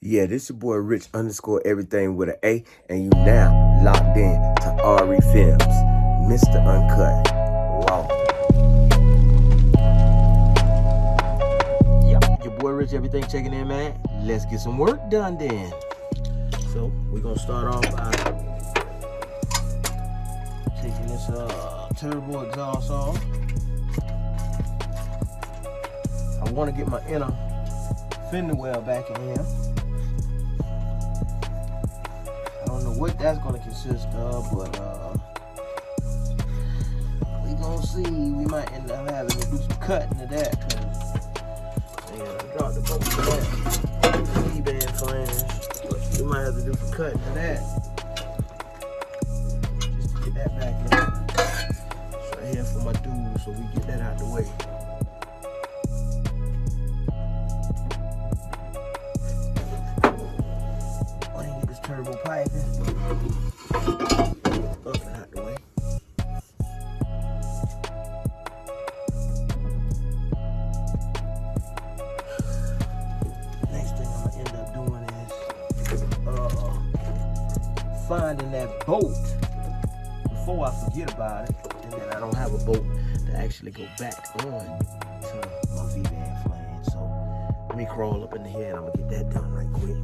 Yeah, this your boy Rich _ everything with an A, and you now locked in to RE Films, Mr. Uncut. Wow. Yep, your boy Rich, everything checking in, man. Let's get some work done then. So we're gonna start off by taking this turbo exhaust off. I want to get my inner fender well back in here. I don't know what that's going to consist of, but we gonna see. We might end up having to do some cutting to that, because I dropped the bolt to that V-band flange, but we might have to do some cutting to that just to get that back in. It's right here for my dude, so we get that out the way. Turbo piping up and out the way. Next thing I'm gonna end up doing is finding that bolt before I forget about it, and then I don't have a bolt to actually go back on to my V-band flange. So let me crawl up in the head. I'm gonna get that done right quick.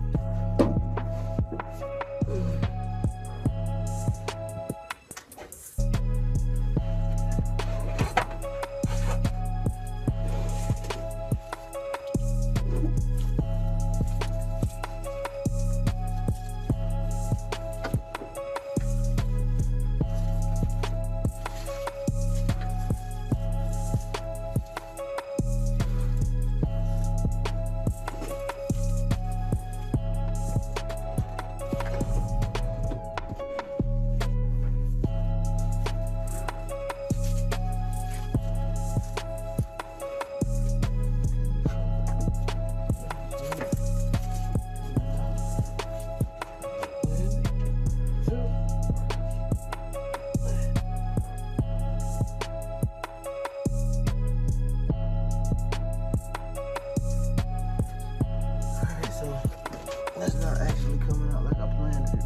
That's not actually coming out like I planned it to.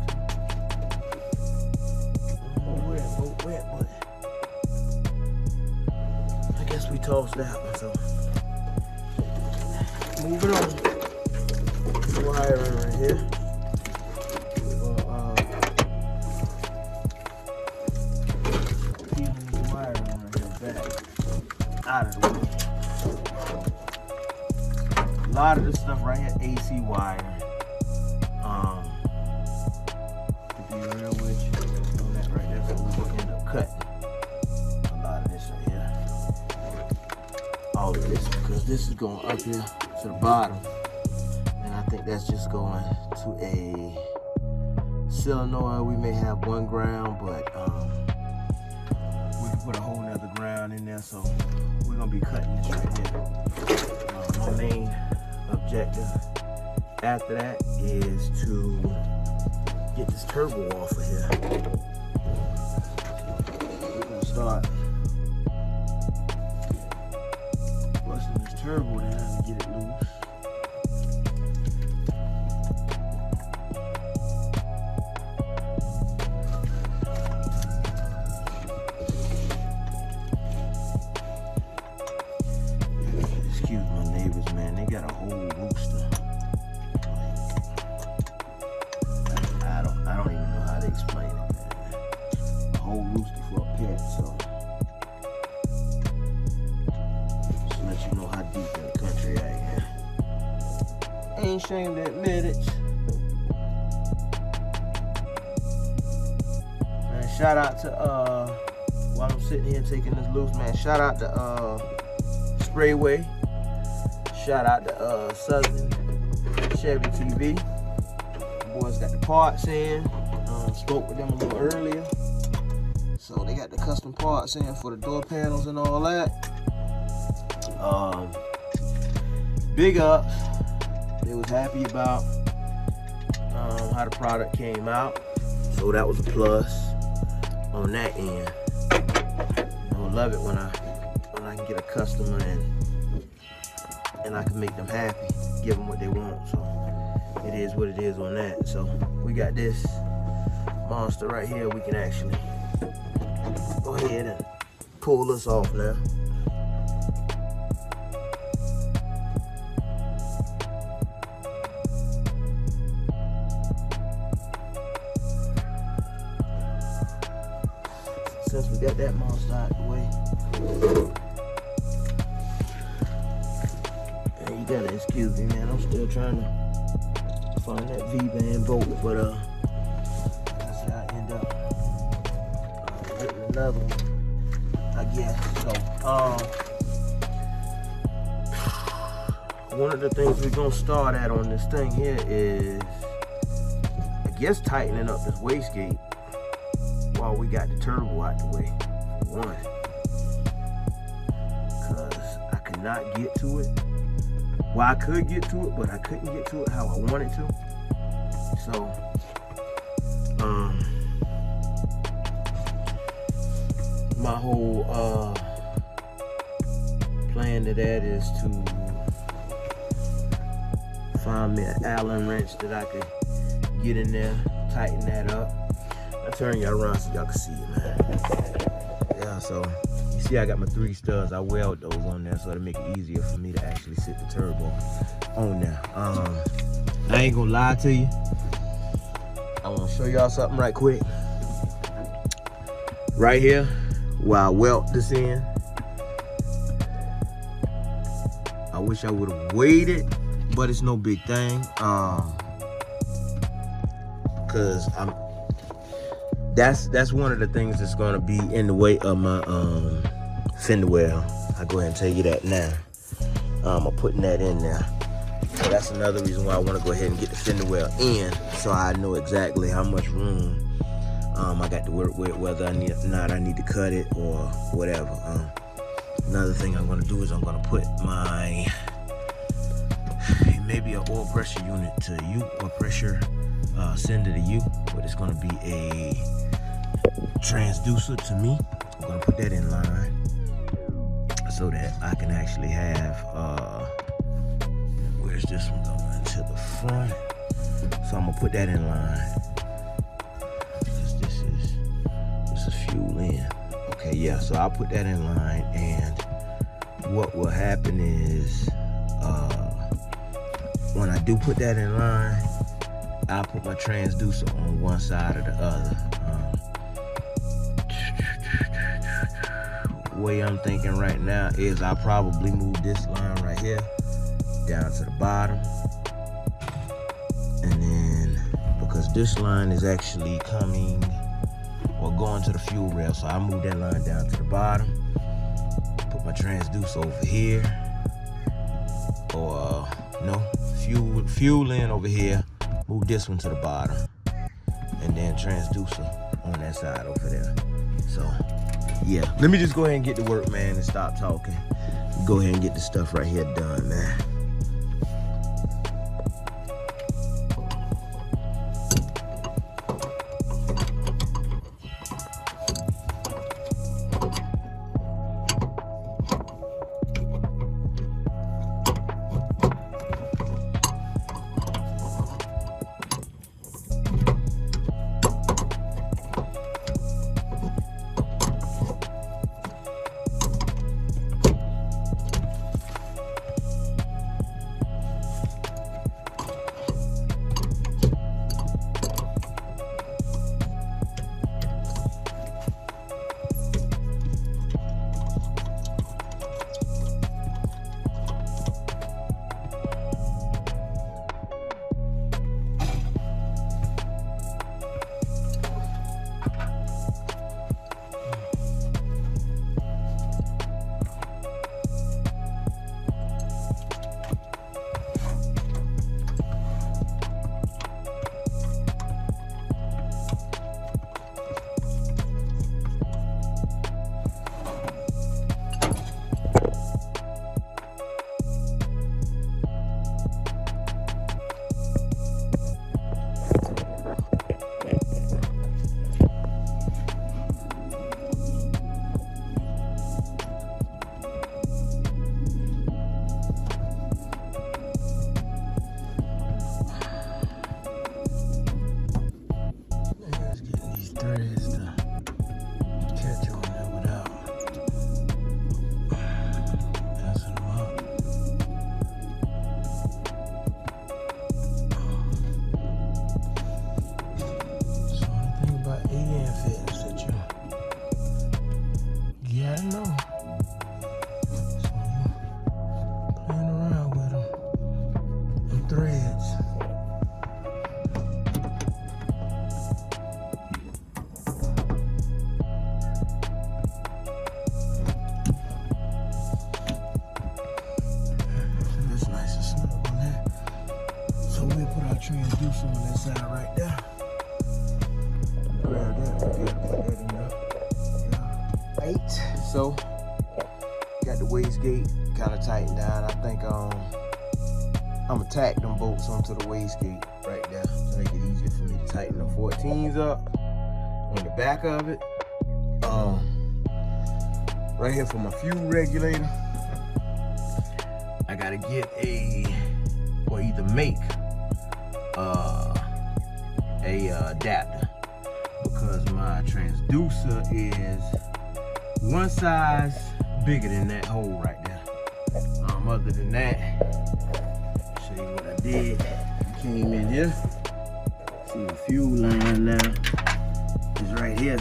I don't know where it went, but I guess we tossed that one, so moving on. Wiring right here. We're gonna peel this wiring right here back out of the way. A lot of this stuff right here, AC wiring. To be real with you, on that right there, so we will end up cutting a lot of this right here. All of this, because this is going up here to the bottom, and I think that's just going to a solenoid. We may have one ground, but we can put a whole nother ground in there, so we're gonna be cutting this right here. My main objective after that is to get this turbo off of here. We're gonna start busting this turbo down and get it loose. Excuse my neighbors, man. They got a whole rooster. I don't even know how to explain it, man. A whole rooster for a pet, so just let you know how deep in the country I am. Ain't ashamed to admit it. Man, shout out to while I'm sitting here taking this loose, man, shout out to Sprayway. Shout out to Southern Chevy TV. Boys got the parts in. Spoke with them a little earlier, so they got the custom parts in for the door panels and all that. Big ups. They was happy about how the product came out, so that was a plus on that end. I love it when I can get a customer and I can make them happy, give them what they want. So it is what it is on that. So we got this monster right here. We can actually go ahead and pull this off now. Since we got that monster out the way, and you gotta excuse me, man. I'm still trying to find that V-band bolt, but that's how I end up getting another one, I guess. So one of the things we're gonna start at on this thing here is, I guess, tightening up this wastegate while we got the turbo out the way, for one, because I could not get to it. Well, I could get to it, but I couldn't get to it how I wanted to. So my whole plan to that is to find me an Allen wrench that I could get in there, tighten that up. I'll turn y'all around so y'all can see it, man. Yeah, so you see I got my 3 studs. I weld those on there so it'll make it easier for me to actually sit the turbo on there. I ain't gonna lie to you. I wanna show y'all something right quick. Right here, where I weld this in, I wish I would have waited, but it's no big thing. Cause that's one of the things that's gonna be in the way of my fender well. I'll go ahead and tell you that now. I'm putting that in there. So that's another reason why I want to go ahead and get the fender well in, so I know exactly how much room I got to work with, whether I need to cut it or whatever. Another thing I'm gonna do is I'm gonna put my, maybe an oil pressure unit to U, or pressure sender to U, but it's gonna be a transducer to me. I'm gonna put that in line so that I can actually have, where's this one going? To the front. So I'm gonna put that in line. Because this is fuel in. Okay, yeah, so I'll put that in line, and what will happen is, when I do put that in line, I'll put my transducer on one side or the other. Way I'm thinking right now is I'll probably move this line right here down to the bottom, and then because this line is actually coming or going to the fuel rail, so I move that line down to the bottom, put my transducer over here, or no, fuel in over here, move this one to the bottom, and then transducer on that side over there. So yeah, let me just go ahead and get to work, man, and stop talking. Go ahead and get this stuff right here done, man. transducer on that side right there. Grab that, put that in there. Yeah. 8. So, got the wastegate kind of tightened down. I think I'm gonna tack them bolts onto the wastegate right there to make it easier for me to tighten the 14s up on the back of it. Right here for my fuel regulator, I gotta get or either make a adapter, because my transducer is one size bigger than that hole right there. Other than that, show you what I did. I came in here, see the fuel line now is right here.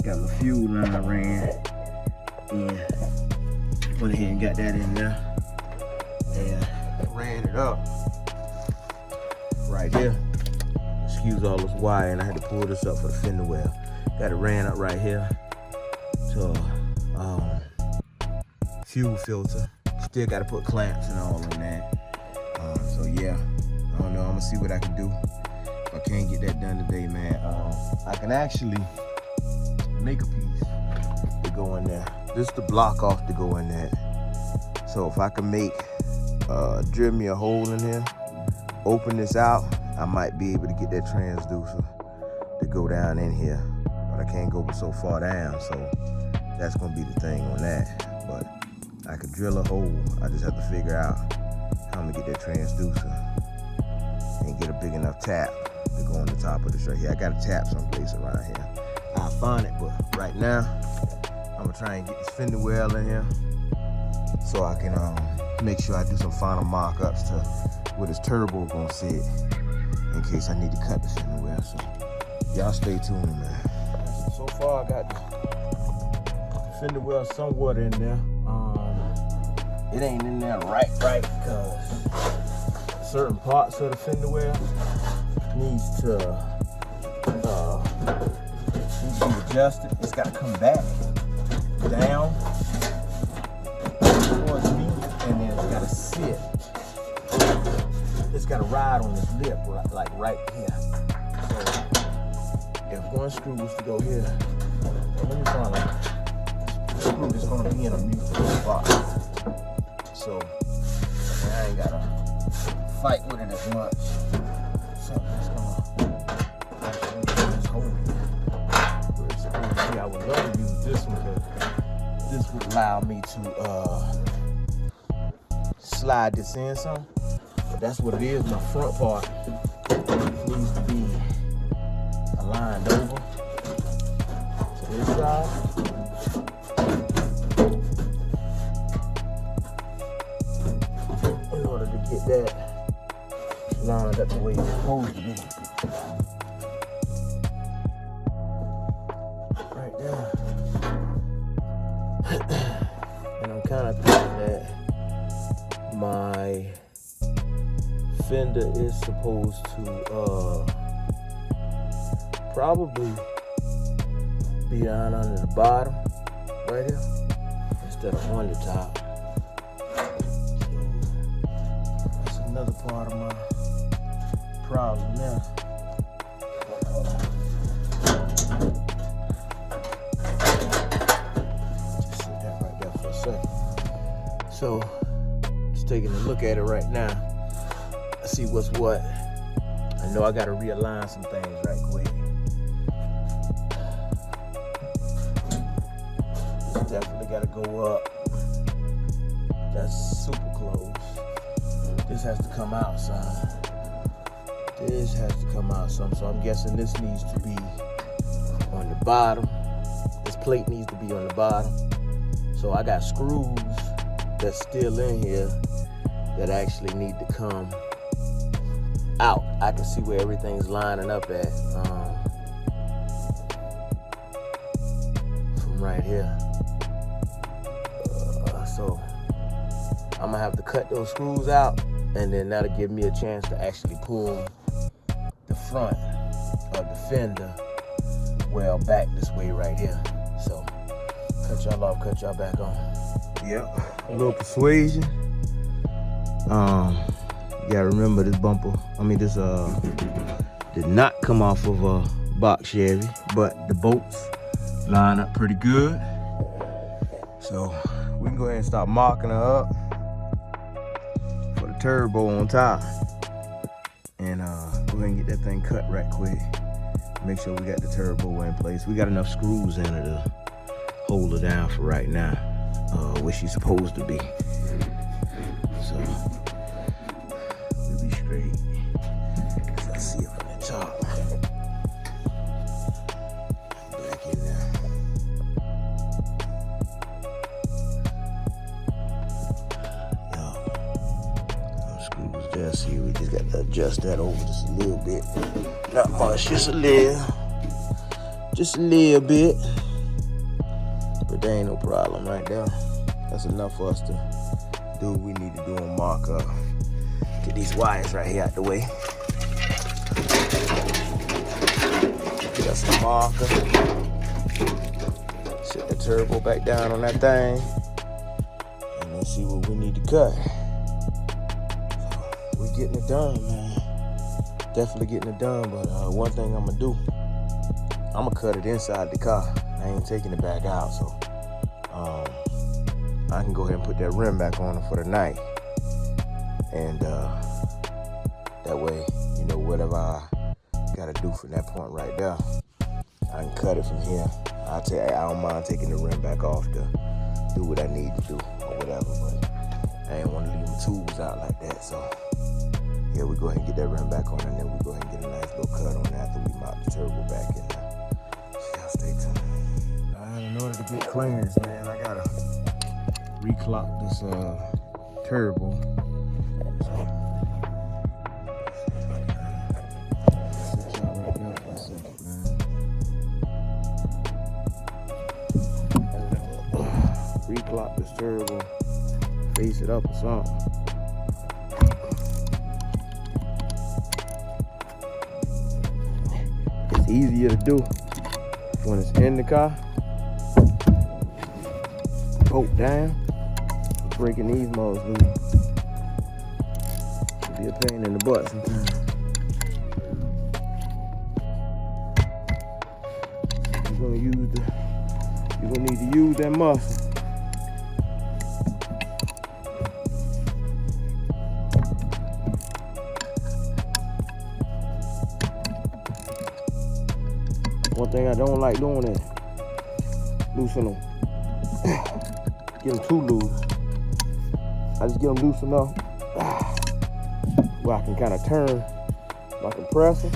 Got my fuel line ran, and went ahead and got that in there and ran it up right here. Excuse all this wire, and I had to pull this up for the fender well. Got it ran up right here to fuel filter. Still got to put clamps and all on that. So yeah, I don't know. I'm gonna see what I can do. If I can't get that done today, man, I can actually make a piece to go in there. This is the block off to go in there. So if I can drill me a hole in here, open this out, I might be able to get that transducer to go down in here. But I can't go so far down, so that's gonna be the thing on that. But I could drill a hole. I just have to figure out how I'm gonna get that transducer and get a big enough tap to go on the top of this right here. I got a tap someplace around here. I'll find it, but right now, I'm gonna try and get this fender well in here so I can make sure I do some final markups to where this turbo gonna sit in case I need to cut the fender well. So y'all stay tuned, man. So far, I got the fender well somewhat in there. It ain't in there right because certain parts of the fender well needs to be adjusted. It's got to come back down towards me, and then it's got to sit. It's got to ride on this lip, like right here. So if one screw was to go here, let me find a screw that's going to be in a mutual spot. So I ain't gotta fight with it as much. Something that's gonna actually just hold it where it's supposed to be. I would love to use this one because this would allow me to slide this in some. But that's what it is. My front part needs to be aligned over to this side. Get that lined up the way it's supposed to be. Right there. And I'm kind of thinking that my fender is supposed to probably be down under the bottom right here instead of on the top. Another part of my problem now. Just sit that right there for a second. So, just taking a look at it right now. I see what's what. I know I gotta realign some things right quick. This definitely gotta go up. That's super close. This has to come out, son. This has to come out some. So I'm guessing this needs to be on the bottom. This plate needs to be on the bottom. So I got screws that's still in here that actually need to come out. I can see where everything's lining up at from right here. So I'm gonna have to cut those screws out, and then that'll give me a chance to actually pull the front of the fender well back this way right here. So cut y'all off, cut y'all back on. Yep, a little persuasion. You gotta remember this bumper, this did not come off of a box Chevy, but the bolts line up pretty good. So we can go ahead and start marking her up for the turbo on top. And go ahead and get that thing cut right quick. Make sure we got the turbo in place. We got enough screws in it to hold her down for right now, where she's supposed to be. So we'll be straight. Let's see it from the top. Back in there. Screws there. See, we just got to adjust that over just a little bit. Not much, just a little bit. But there ain't no problem right there. That's enough for us to do what we need to do and mark up. Get these wires right here out the way. Get us a marker. Set the turbo back down on that thing. And then see what we need to cut. So we're getting it done, man. Definitely getting it done, but one thing I'm gonna do, I'm gonna cut it inside the car. I ain't taking it back out, so I can go ahead and put that rim back on for the night. And that way, you know, whatever I gotta do from that point right there, I can cut it from here. I don't mind taking the rim back off to do what I need to do or whatever, but I ain't wanna leave my tools out like that, so. Yeah, we go ahead and get that rim back on, and then we go ahead and get a nice little cut on that after we mount the turbo back in there. So y'all stay tuned. In order to get clearance, man, I gotta reclock this turbo. So, set y'all right now for a second, man. Reclock this turbo, face it up or something. Easier to do when it's in the car. Poke down, breaking these modes loose. It'll be a pain in the butt sometimes. You're gonna need to use that muscle. One thing I don't like doing is loosen them. Get them too loose. I just get them loose enough where I can kind of turn my compressor.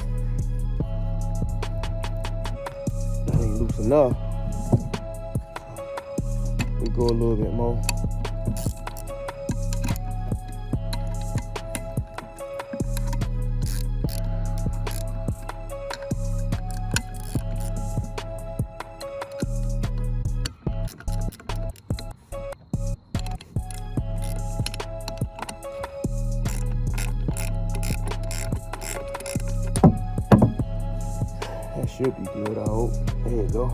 That ain't loose enough. We go a little bit more. Should be good, I hope. There you go.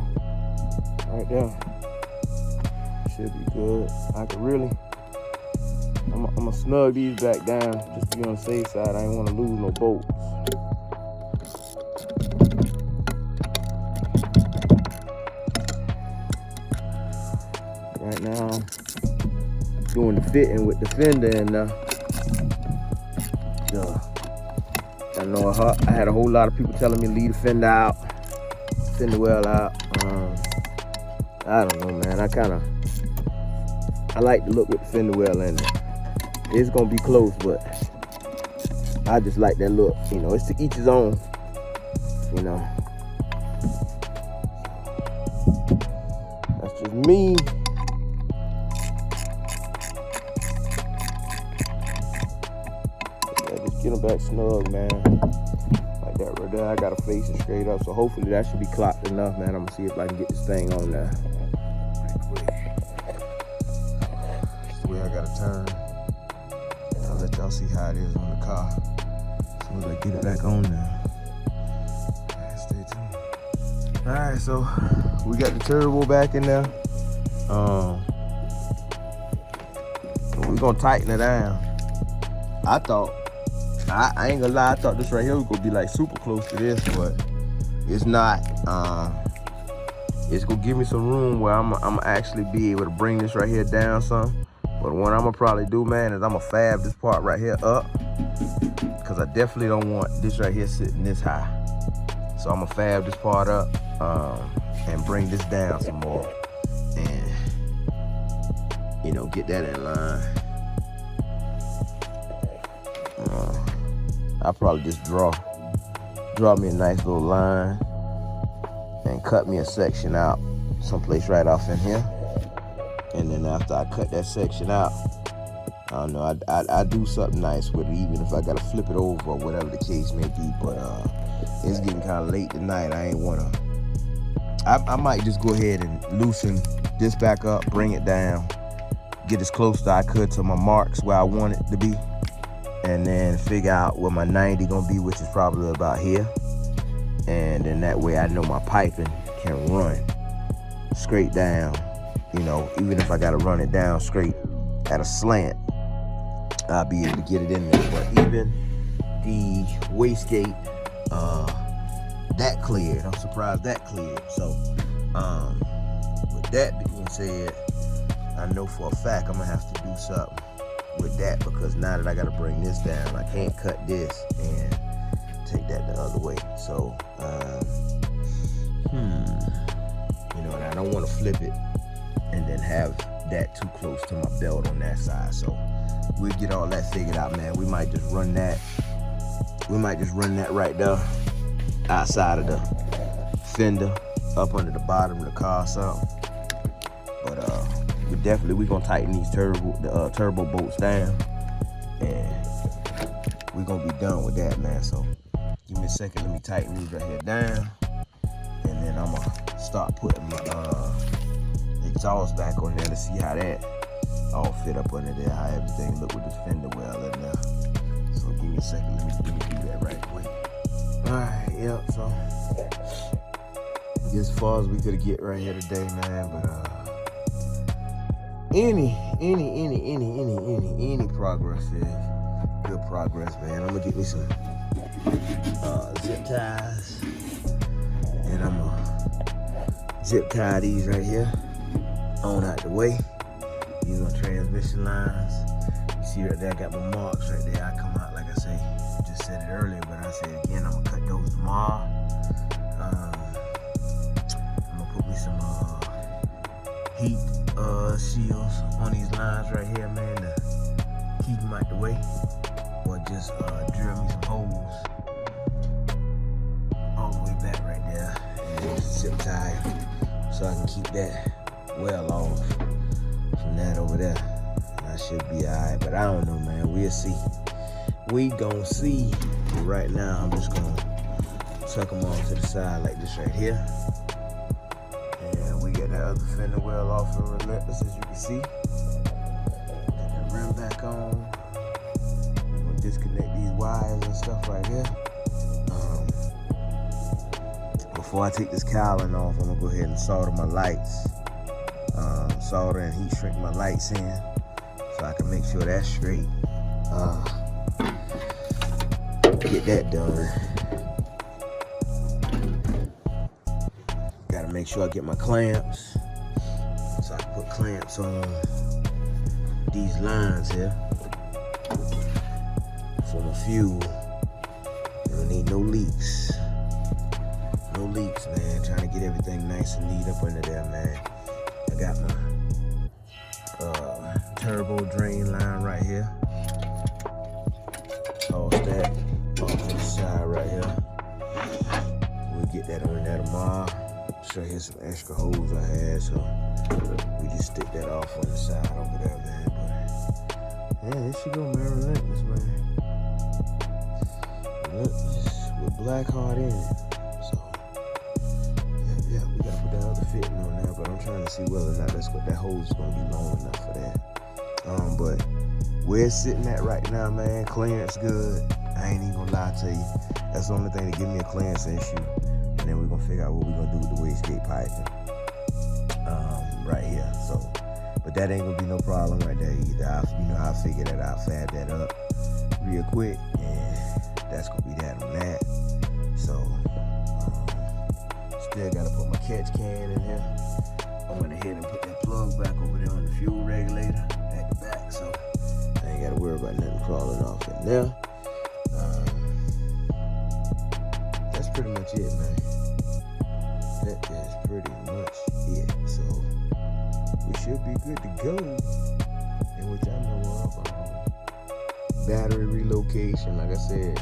Right there. Should be good. I could really, I'm gonna snug these back down just to be on the safe side. I ain't wanna lose no bolts. Right now, I'm doing the fitting with the Fender in there. I know I had a whole lot of people telling me leave the Fender out. Fender well out. I don't know, man. I like to look with the fender well in it. It's gonna be close, but I just like that look. You know, it's to each his own. You know, that's just me. Yeah, just get them back snug, man. Like that right there. I gotta face it straight up, so hopefully that should be clocked enough, man. I'm gonna see if I can get this thing on there. I gotta turn. I'll let y'all see how it is on the car as soon as I get it back on there. Right, stay tuned. Alright, so we got the turbo back in there. We're gonna tighten it down. I thought I ain't gonna lie, I thought this right here was gonna be like super close to this, but it's not. It's gonna give me some room where I'm actually be able to bring this right here down some. But what I'm gonna probably do, man, is I'm gonna fab this part right here up, because I definitely don't want this right here sitting this high. So I'm gonna fab this part up and bring this down some more, and you know, get that in line. I'll probably just draw me a nice little line and cut me a section out someplace right off in here. And then after I cut that section out, I don't know, I do something nice with it, even if I gotta flip it over or whatever the case may be. But it's getting kind of late tonight. I ain't wanna, I might just go ahead and loosen this back up, bring it down, get as close as I could to my marks where I want it to be, and then figure out where my 90 gonna be, which is probably about here. And then that way I know my piping can run straight down. You know, even if I gotta run it down straight at a slant, I'll be able to get it in there. But even the wastegate, that cleared. I'm surprised that cleared. So, with that being said, I know for a fact I'm gonna have to do something with that, because now that I gotta bring this down, I can't cut this and take that the other way. So, you know, and I don't want to flip it and then have that too close to my belt on that side. So we'll get all that figured out, man. We might just run that. We might just run that right there outside of the fender, up under the bottom of the car or something. But we gonna tighten these turbo bolts down, and we're gonna be done with that, man. So give me a second, let me tighten these right here down, and then I'm gonna start putting my exhaust back on there to see how that all fit up under there, how everything look with this fender well in there. So give me a second, let me do that right quick. Alright, yep, so as far as we could get right here today, man. But any progress is good progress, man. I'm gonna get me some zip ties, and I'm gonna zip tie these right here on out the way. These are transmission lines. You see right there, I got my marks right there. I come out, like I say, just said it earlier, but I say it again, I'm gonna cut those tomorrow. I'm gonna put me some heat shields on these lines right here, man, to keep them out the way, or just drill me some holes all the way back right there, and then just zip tie so I can keep that well off from that over there. And I should be alright, but I don't know, man. We'll see. We gon' see. But right now, I'm just gonna tuck them off to the side like this right here. And we got that other fender well off of Relentless, as you can see. Got that rim back on. We're gonna disconnect these wires and stuff right here. Before I take this cowling off, I'm gonna go ahead and solder my lights. Solder and heat shrink my lights in, so I can make sure that's straight. Get that done. Gotta make sure I get my clamps, so I can put clamps on these lines here for my fuel. You don't need no leaks. No leaks, man. Trying to get everything nice and neat up under there, man. I got my turbo drain line right here. Toss that off to the side right here. We'll get that on there tomorrow. Show you some extra holes I had, so we just stick that off on the side over there, man. But yeah, this should go, man. Relentless, man. Relentless with black heart in it. Yeah, we gotta put that other fitting on there, but I'm trying to see whether or not that hose is gonna be long enough for that. But where it's sitting at right now, man, clearance good. I ain't even gonna lie to you. That's the only thing to give me a clearance issue. And then we're gonna figure out what we're gonna do with the wastegate piping right here. So, but that ain't gonna be no problem right there either. You know, I'll figure that out, fab that up real quick, and that's gonna be that on that. So still gotta put my catch can in here. I went ahead and put that plug back over there on the fuel regulator at the back, so I ain't gotta worry about nothing crawling off in there. That's pretty much it, man. That is pretty much it. So we should be good to go. And which I know of, battery relocation, like I said,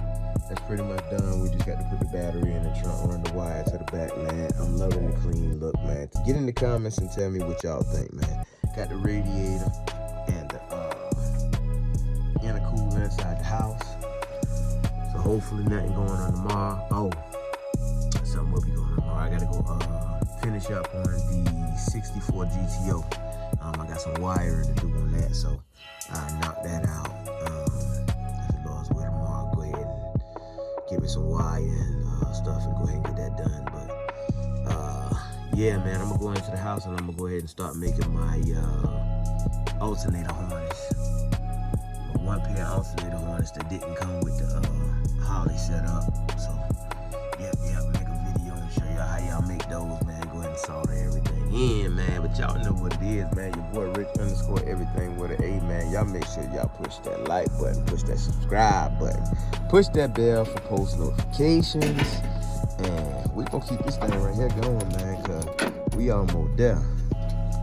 that's pretty much done. We just got to put the battery in the trunk, run the wire to the back, man. I'm loving the clean look, man. Get in the comments and tell me what y'all think, man. Got the radiator and the intercooler inside the house. So hopefully nothing going on tomorrow. Oh, something will be going on tomorrow. I gotta go finish up on the 64 GTO. I got some wiring to do on that, so I knocked that out. Give me some wire and stuff and go ahead and get that done. But yeah, man, I'm gonna go into the house and I'm gonna go ahead and start making my alternator harness. My one pair alternator harness that didn't come with the Holly setup. So yeah, make a video and show y'all how y'all make those, man. Go ahead and solder everything in, man. But y'all know what it is, man. Your boy Rich_everything with an A, man. Y'all make sure y'all push that like button, push that subscribe button, push that bell for post notifications, and we gonna keep this thing right here going, man, cause we almost there.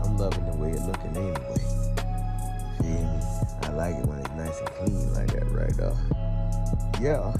I'm loving the way it looking anyway. You feel me? I like it when it's nice and clean like that right there. Yeah.